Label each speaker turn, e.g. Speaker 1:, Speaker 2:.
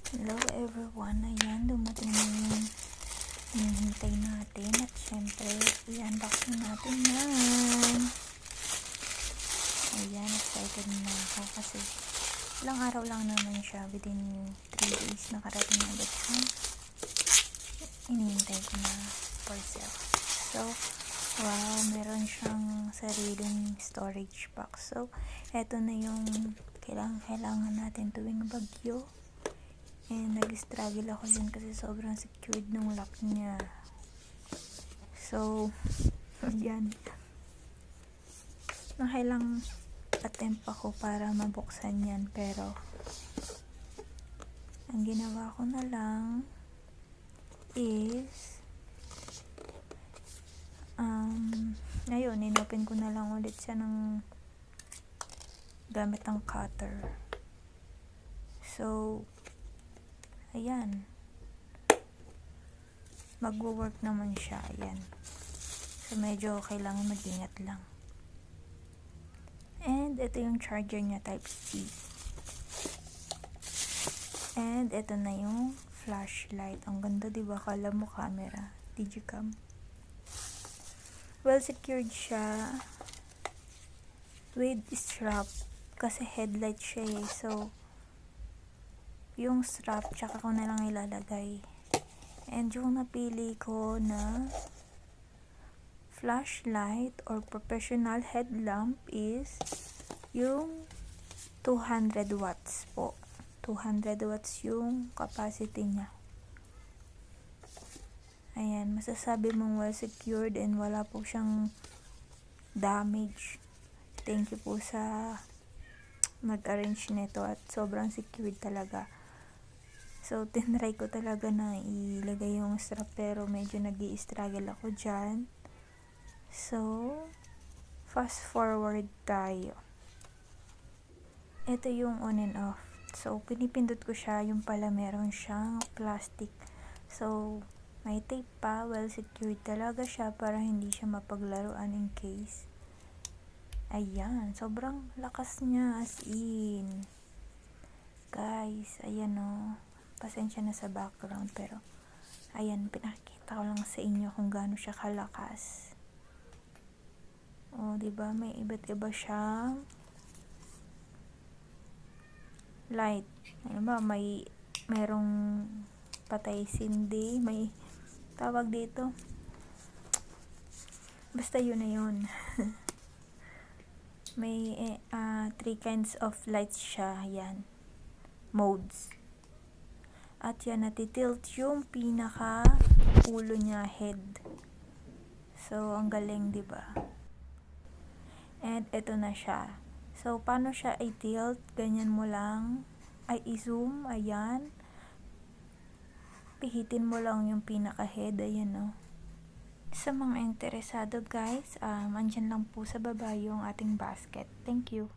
Speaker 1: Hello everyone, ayan, dumating na yung hinihintay natin at syempre, i-unboxing natin yan. Ayan, excited na ako kasi ilang araw lang naman siya, within 3 days nakarating na agad siya. Inihintay ko na parcel. So, wow, meron siyang sariling storage box. So, eto na yung kailangan natin tuwing bagyo. And nag-struggle ako din kasi sobrang secured nung lock niya. So, yan. Nakailang attempt ako para mabuksan yan. Pero, ang ginawa ko na lang is ayun, inopen ko na lang ulit siya ng gamit ang cutter. So, ayan, magwo-work naman siya. Ayan, so medyo kailangan mag-ingat lang. And ito yung charger niya, type C. And ito na yung flashlight. Ang ganda, diba? Kala mo camera, digicam. Well secured siya with strap kasi headlight siya eh. So yung strap tsaka ko na lang ilalagay. And yung napili ko na flashlight or professional headlamp is yung 200 watts po. 200 watts yung capacity niya. Ayan, masasabi mong well secured and wala po siyang damage. Thank you po sa nag-arrange nito at sobrang secured talaga. So, tinry ko talaga na ilagay yung strap pero medyo nag-i-struggle ako dyan. So, fast forward tayo. Ito yung on and off. So, pinipindot ko siya. Yung pala meron siyang plastic. So, may tape pa. Well secured talaga siya para hindi siya mapaglaruan in case. Ayan. Sobrang lakas niya as in. Guys, ayan o. Pasensya na sa background pero ayan, pinakita ko lang sa inyo kung gaano siya kalakas. O, diba? May iba't iba siyang light. Ano ba? Merong patay sindi. May tawag dito. Basta yun na yun. May 3 kinds of lights siya. Yan. Modes. At yan, natitilt yung pinaka ulo niya, head. So, ang galing, diba? And ito na siya. So, paano siya i-tilt? Ganyan mo lang. Ay, i-zoom. Ayan. Pihitin mo lang yung pinaka-head. Ayan, o. Sa mga interesado, guys, andyan lang po sa baba yung ating basket. Thank you.